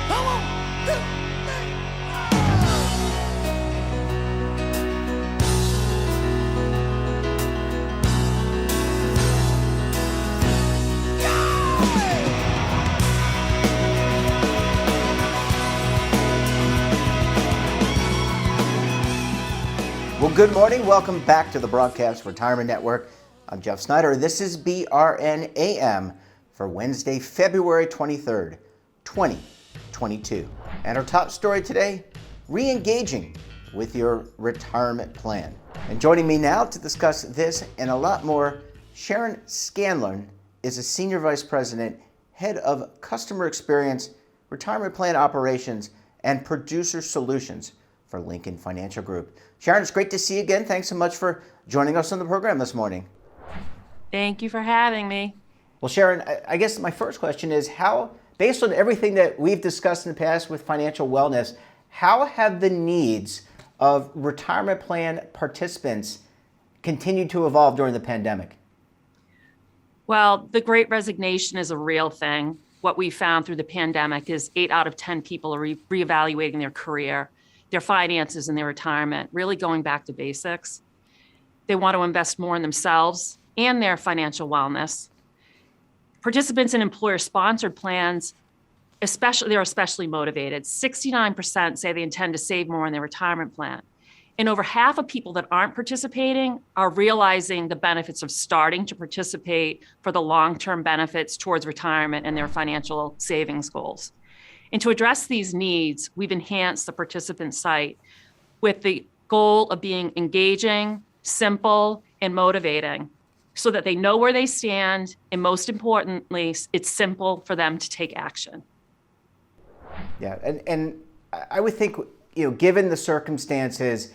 Come on, 2, 3. Well, good morning. Welcome back to the Broadcast Retirement Network. I'm Jeff Snyder. This is BRN AM for Wednesday, February 23rd, 2022. And our top story today, re-engaging with your retirement plan. And joining me now to discuss this and a lot more, Sharon Scanlon is a Senior Vice President, Head of Customer Experience, Retirement Plan Operations, and Producer Solutions for Lincoln Financial Group. Sharon, it's great to see you again. Thanks so much for joining us on the program this morning. Thank you for having me. Well, Sharon, I guess my first question is how, based on everything that we've discussed in the past with financial wellness, how have the needs of retirement plan participants continued to evolve during the pandemic? Well, the Great Resignation is a real thing. What we found through the pandemic is 8 out of 10 people are reevaluating their career, their finances, and their retirement, really going back to basics. They want to invest more in themselves and their financial wellness. Participants in employer-sponsored plans, they're especially motivated. 69% say they intend to save more in their retirement plan. And over half of people that aren't participating are realizing the benefits of starting to participate for the long-term benefits towards retirement and their financial savings goals. And to address these needs, we've enhanced the participant site with the goal of being engaging, simple, and motivating so that they know where they stand, and most importantly, it's simple for them to take action. Yeah, and I would think, given the circumstances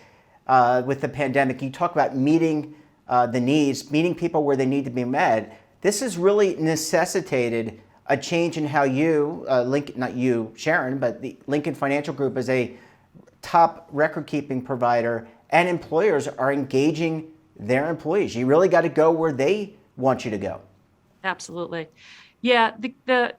with the pandemic, you talk about meeting the needs, meeting people where they need to be met. This has really necessitated a change in how you, not you, Sharon, but the Lincoln Financial Group as a top record-keeping provider and employers are engaging their employees. You really got to go where they want you to go. Absolutely. Yeah, the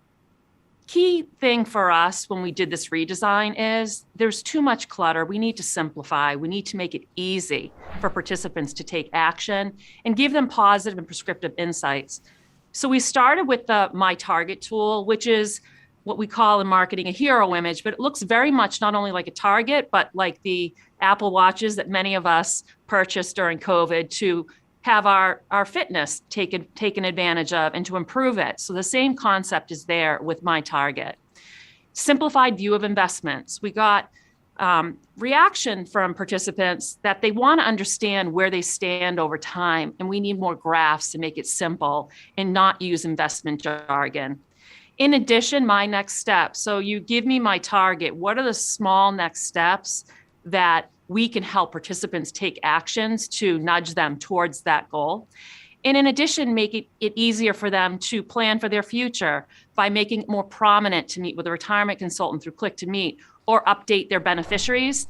key thing for us when we did this redesign is there's too much clutter. We need to simplify. We need to make it easy for participants to take action and give them positive and prescriptive insights. So we started with the My Target tool, which is what we call in marketing a hero image, but it looks very much not only like a Target, but like the Apple Watches that many of us purchased during COVID to have our fitness taken advantage of and to improve it. So the same concept is there with My Target. Simplified view of investments. We got reaction from participants that they want to understand where they stand over time, and we need more graphs to make it simple and not use investment jargon. In addition, my next step. So you give me my target. What are the small next steps that we can help participants take actions to nudge them towards that goal? And in addition, make it easier for them to plan for their future by making it more prominent to meet with a retirement consultant through Click to Meet or update their beneficiaries.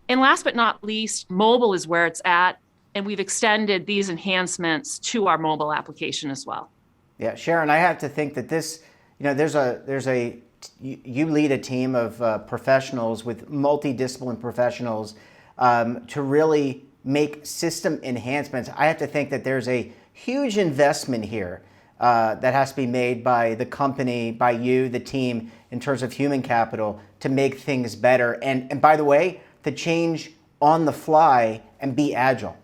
And last but not least, mobile is where it's at. And we've extended these enhancements to our mobile application as well. Yeah, Sharon, I have to think that this, you lead a team of professionals with multidisciplinary professionals to really make system enhancements. I have to think that there's a huge investment here that has to be made by the company, by you, the team, in terms of human capital to make things better. And by the way, to change on the fly and be agile.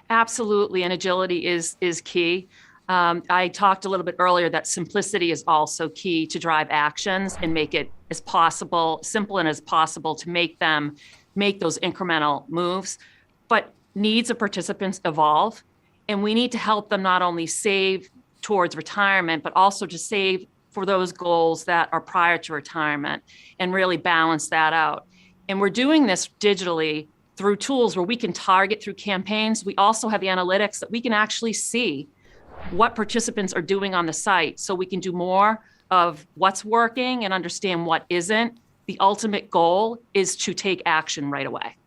Absolutely, and agility is key. I talked a little bit earlier that simplicity is also key to drive actions and make it as simple and as possible to make those incremental moves. But needs of participants evolve, and we need to help them not only save towards retirement, but also to save for those goals that are prior to retirement and really balance that out. And we're doing this digitally through tools where we can target through campaigns. We also have analytics that we can actually see what participants are doing on the site, so we can do more of what's working and understand what isn't. The ultimate goal is to take action right away.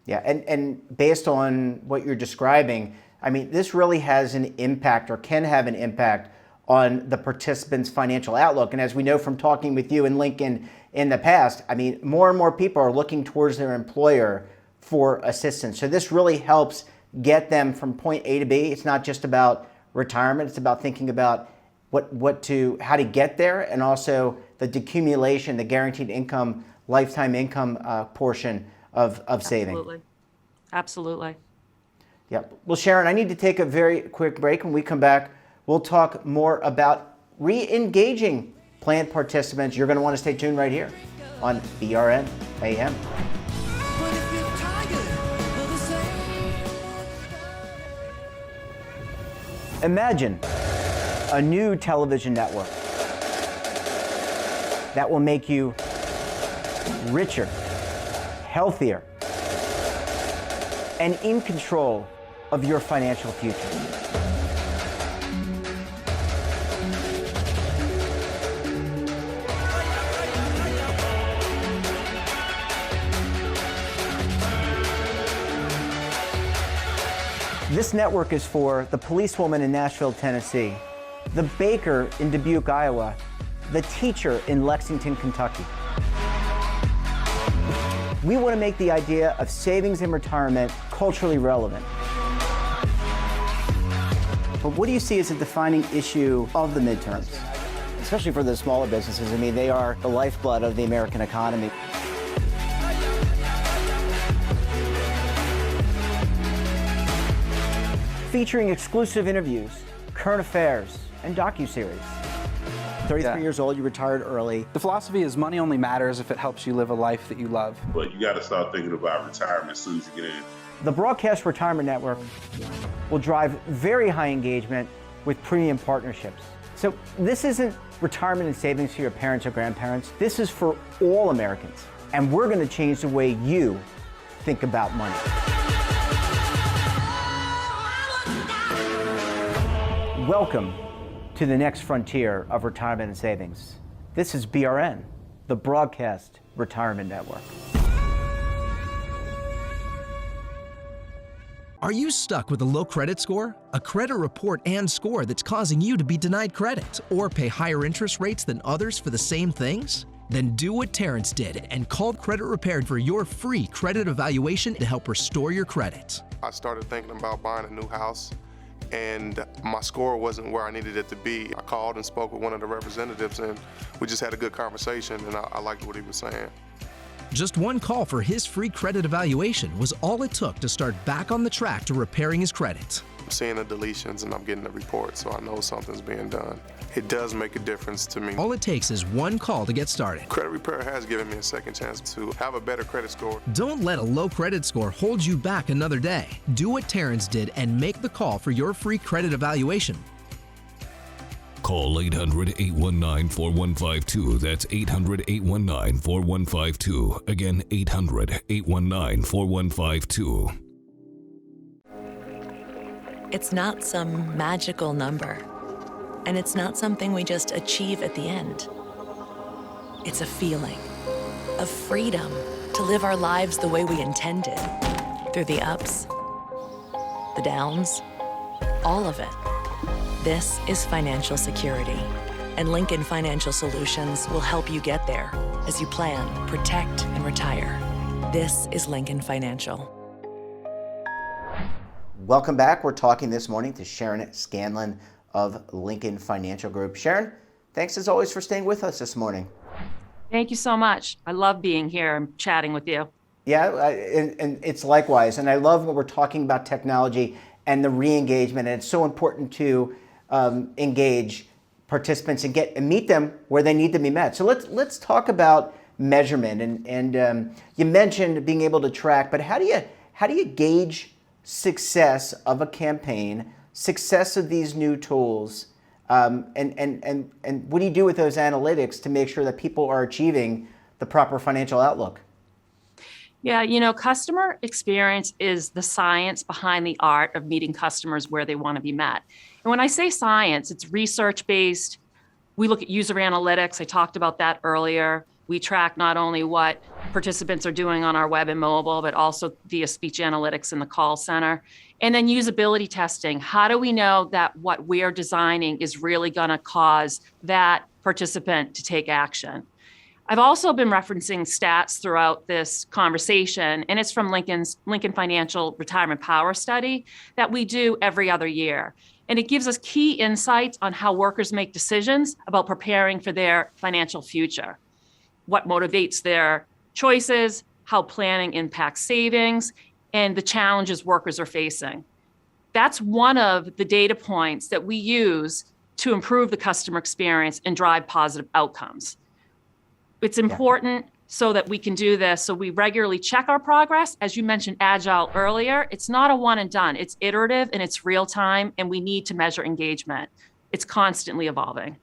Yeah, and based on what you're describing, I mean, this really has an impact or can have an impact on the participant's financial outlook. And as we know from talking with you and Lincoln in the past, I mean, more and more people are looking towards their employer for assistance. So this really helps get them from point A to B. It's not just about retirement. It's about thinking about how to get there, and also the decumulation, the guaranteed income, lifetime income portion of saving. Absolutely. Absolutely. Yep. Well, Sharon, I need to take a very quick break. When we come back, we'll talk more about re-engaging plan participants. You're going to want to stay tuned right here on BRN AM. Imagine a new television network that will make you richer, healthier, and in control of your financial future. This network is for the policewoman in Nashville, Tennessee, the baker in Dubuque, Iowa, the teacher in Lexington, Kentucky. We want to make the idea of savings and retirement culturally relevant. But what do you see as a defining issue of the midterms, especially for the smaller businesses? I mean, they are the lifeblood of the American economy. Featuring exclusive interviews, current affairs, and docuseries. 33 years old, you retired early. The philosophy is money only matters if it helps you live a life that you love. But you got to start thinking about retirement as soon as you get in. The Broadcast Retirement Network will drive very high engagement with premium partnerships. So this isn't retirement and savings for your parents or grandparents. This is for all Americans. And we're going to change the way you think about money. Welcome to the next frontier of retirement and savings. This is BRN, the Broadcast Retirement Network. Are you stuck with a low credit score? A credit report and score that's causing you to be denied credit or pay higher interest rates than others for the same things? Then do what Terrence did and call Credit Repaired for your free credit evaluation to help restore your credit. I started thinking about buying a new house, and my score wasn't where I needed it to be. I called and spoke with one of the representatives, and we just had a good conversation, and I liked what he was saying. Just one call for his free credit evaluation was all it took to start back on the track to repairing his credit. I'm seeing the deletions and I'm getting the report, so I know something's being done. It does make a difference to me. All it takes is one call to get started. Credit Repair has given me a second chance to have a better credit score. Don't let a low credit score hold you back another day. Do what Terrence did and make the call for your free credit evaluation. Call 800-819-4152. That's 800-819-4152. Again, 800-819-4152. It's not some magical number, and it's not something we just achieve at the end. It's a feeling of freedom to live our lives the way we intended, through the ups, the downs, all of it. This is financial security, and Lincoln Financial Solutions will help you get there as you plan, protect, and retire. This is Lincoln Financial. Welcome back. We're talking this morning to Sharon Scanlon of Lincoln Financial Group. Sharon, thanks as always for staying with us this morning. Thank you so much. I love being here and chatting with you. Yeah, and it's likewise. And I love when we're talking about technology and the re-engagement. And it's so important to engage participants and meet them where they need to be met. So let's talk about measurement. And you mentioned being able to track, but how do you gauge success of a campaign, success of these new tools, and what do you do with those analytics to make sure that people are achieving the proper financial outlook? Yeah, customer experience is the science behind the art of meeting customers where they want to be met. And when I say science, it's research-based. We look at user analytics. I talked about that earlier. We track not only what participants are doing on our web and mobile, but also via speech analytics in the call center. And then usability testing. How do we know that what we're designing is really going to cause that participant to take action? I've also been referencing stats throughout this conversation, and it's from Lincoln Financial Retirement Power Study that we do every other year. And it gives us key insights on how workers make decisions about preparing for their financial future, what motivates their choices, how planning impacts savings, and the challenges workers are facing. That's one of the data points that we use to improve the customer experience and drive positive outcomes. It's important so that we can do this. So we regularly check our progress. As you mentioned Agile earlier, it's not a one and done. It's iterative and it's real time, and we need to measure engagement. It's constantly evolving.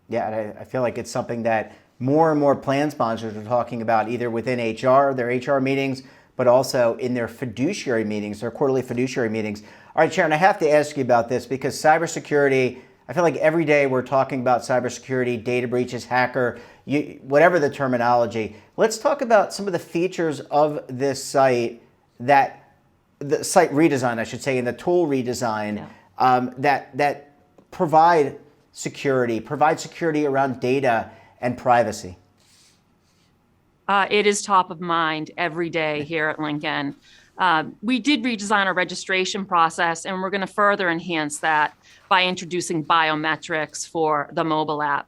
Yeah, and I feel like it's something that more and more plan sponsors are talking about, either within HR, their HR meetings, but also in their fiduciary meetings, their quarterly fiduciary meetings. All right, Sharon, I have to ask you about this because cybersecurity, I feel like every day we're talking about cybersecurity, data breaches, hacker, whatever the terminology. Let's talk about some of the features of this site, the site redesign, I should say, and the tool redesign that provide security around data and privacy. It is top of mind every day here at Lincoln. We did redesign our registration process, and we're going to further enhance that by introducing biometrics for the mobile app.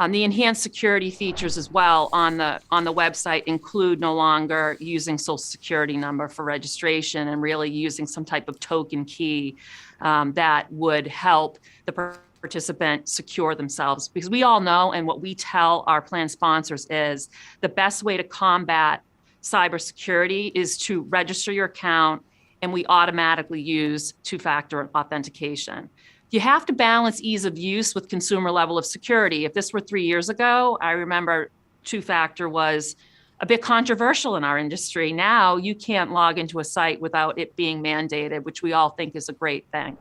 The enhanced security features as well on the website include no longer using social security number for registration and really using some type of token key that would help the participant secure themselves. Because we all know, and what we tell our plan sponsors is the best way to combat cybersecurity is to register your account, and we automatically use two-factor authentication. You have to balance ease of use with consumer level of security. If this were 3 years ago, I remember two-factor was a bit controversial in our industry. Now you can't log into a site without it being mandated, which we all think is a great thing.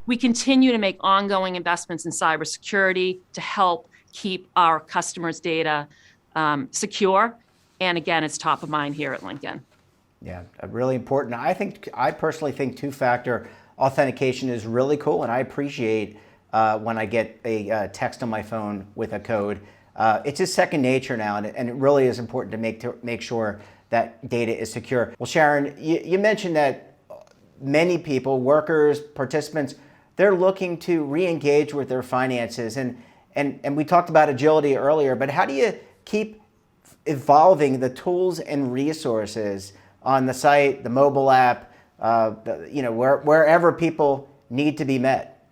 We continue to make ongoing investments in cybersecurity to help keep our customers' data secure. And again, it's top of mind here at Lincoln. Yeah, really important. I personally think two-factor authentication is really cool, and I appreciate when I get a text on my phone with a code. It's just second nature now, and it really is important to make sure that data is secure. Well, Sharon, you mentioned that many people, workers, participants, they're looking to re-engage with their finances, and we talked about agility earlier, but how do you keep evolving the tools and resources on the site, the mobile app, wherever people need to be met?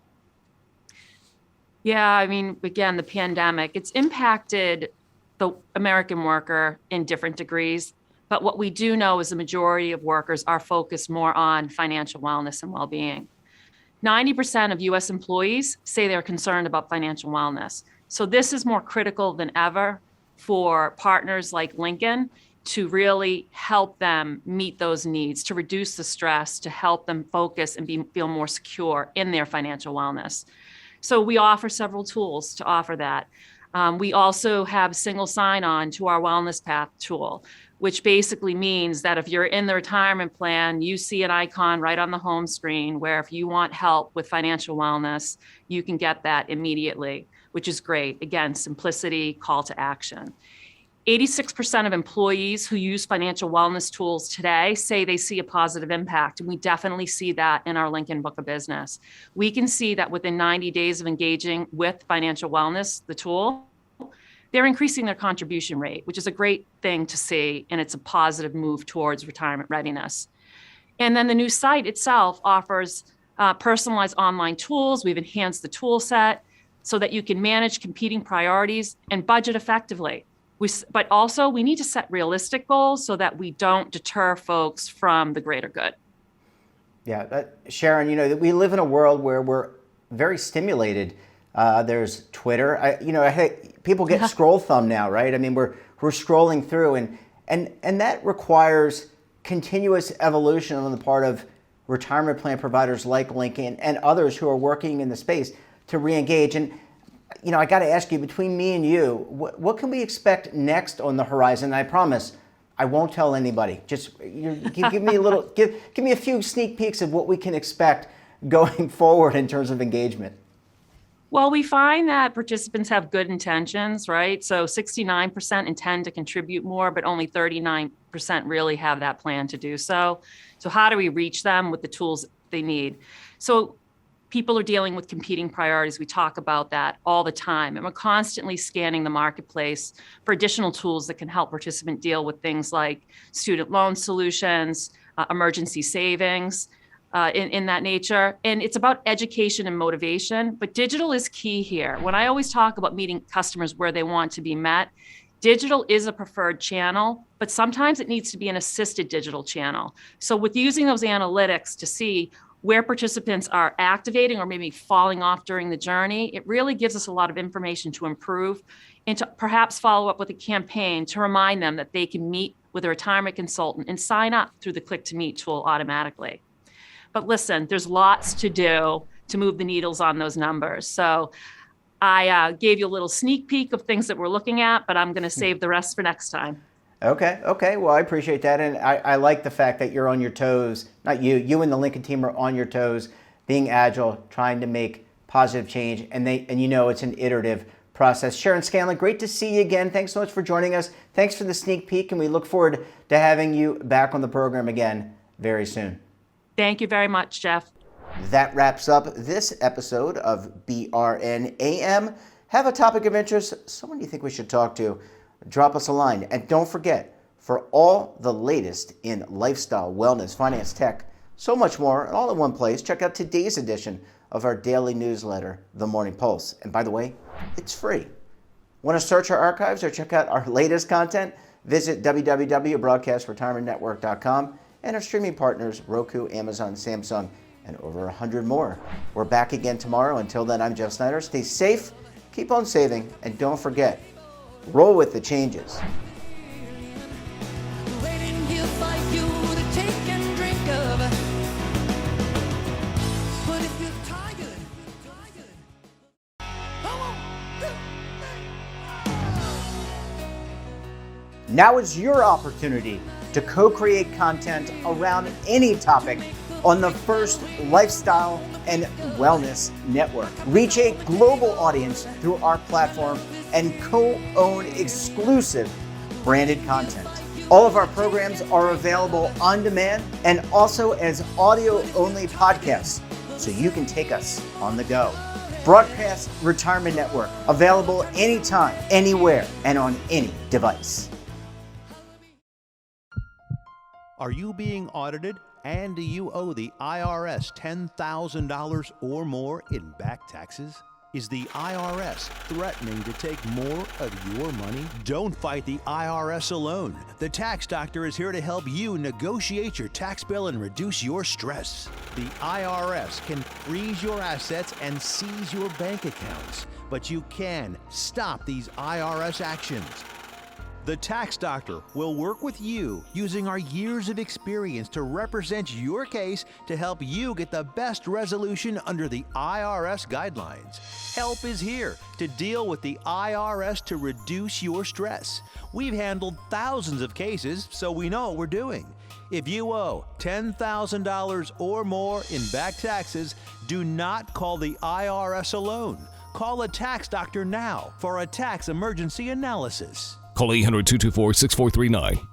Yeah, I mean, again, the pandemic, it's impacted the American worker in different degrees. But what we do know is the majority of workers are focused more on financial wellness and well-being. 90% of U.S. employees say they're concerned about financial wellness. So this is more critical than ever for partners like Lincoln to really help them meet those needs, to reduce the stress, to help them focus and feel more secure in their financial wellness. So we offer several tools to offer that. We also have single sign-on to our Wellness Path tool, which basically means that if you're in the retirement plan, you see an icon right on the home screen where if you want help with financial wellness, you can get that immediately, which is great. Again, simplicity, call to action. 86% of employees who use financial wellness tools today say they see a positive impact, and we definitely see that in our Lincoln book of business. We can see that within 90 days of engaging with financial wellness, the tool, they're increasing their contribution rate, which is a great thing to see, and it's a positive move towards retirement readiness. And then the new site itself offers personalized online tools. We've enhanced the tool set so that you can manage competing priorities and budget effectively. But also, we need to set realistic goals so that we don't deter folks from the greater good. Yeah, Sharon, we live in a world where we're very stimulated. There's Twitter. I think people get scroll thumb now, right? I mean, we're scrolling through, and that requires continuous evolution on the part of retirement plan providers like Lincoln and others who are working in the space to re-engage. And I got to ask you, between me and you, what can we expect next on the horizon? I promise I won't tell anybody. Just give me a little, give me a few sneak peeks of what we can expect going forward in terms of engagement. Well, we find that participants have good intentions, right? So 69% intend to contribute more, but only 39% really have that plan to do so. So how do we reach them with the tools they need? So people are dealing with competing priorities. We talk about that all the time. And we're constantly scanning the marketplace for additional tools that can help participants deal with things like student loan solutions, emergency savings, in that nature. And it's about education and motivation, but digital is key here. When I always talk about meeting customers where they want to be met, digital is a preferred channel, but sometimes it needs to be an assisted digital channel. So with using those analytics to see where participants are activating or maybe falling off during the journey, it really gives us a lot of information to improve and to perhaps follow up with a campaign to remind them that they can meet with a retirement consultant and sign up through the Click to Meet tool automatically. But listen, there's lots to do to move the needles on those numbers. So I gave you a little sneak peek of things that we're looking at, but I'm going to save the rest for next time. Okay. Well, I appreciate that. And I like the fact that you're on your toes. Not you and the Lincoln team are on your toes, being agile, trying to make positive change. And it's an iterative process. Sharon Scanlon, great to see you again. Thanks so much for joining us. Thanks for the sneak peek. And we look forward to having you back on the program again very soon. Thank you very much, Jeff. That wraps up this episode of BRN AM. Have a topic of interest, someone you think we should talk to, drop us a line. And don't forget, for all the latest in lifestyle, wellness, finance, tech, so much more, all in one place, check out today's edition of our daily newsletter, The Morning Pulse. And by the way, it's free. Want to search our archives or check out our latest content? Visit www.broadcastretirementnetwork.com. and our streaming partners, Roku, Amazon, Samsung, and over 100 more. We're back again tomorrow. Until then, I'm Jeff Snyder. Stay safe, keep on saving, and don't forget, roll with the changes. Now is your opportunity to co-create content around any topic on the first lifestyle and wellness network. Reach a global audience through our platform and co-own exclusive branded content. All of our programs are available on demand and also as audio-only podcasts, so you can take us on the go. Broadcast Retirement Network, available anytime, anywhere, and on any device. Are you being audited and do you owe the IRS $10,000 or more in back taxes? Is the IRS threatening to take more of your money? Don't fight the IRS alone. The Tax Doctor is here to help you negotiate your tax bill and reduce your stress. The IRS can freeze your assets and seize your bank accounts, but you can stop these IRS actions. The Tax Doctor will work with you using our years of experience to represent your case to help you get the best resolution under the IRS guidelines. Help is here to deal with the IRS to reduce your stress. We've handled thousands of cases, so we know what we're doing. If you owe $10,000 or more in back taxes, do not call the IRS alone. Call a Tax Doctor now for a tax emergency analysis. Call 800-224-6439.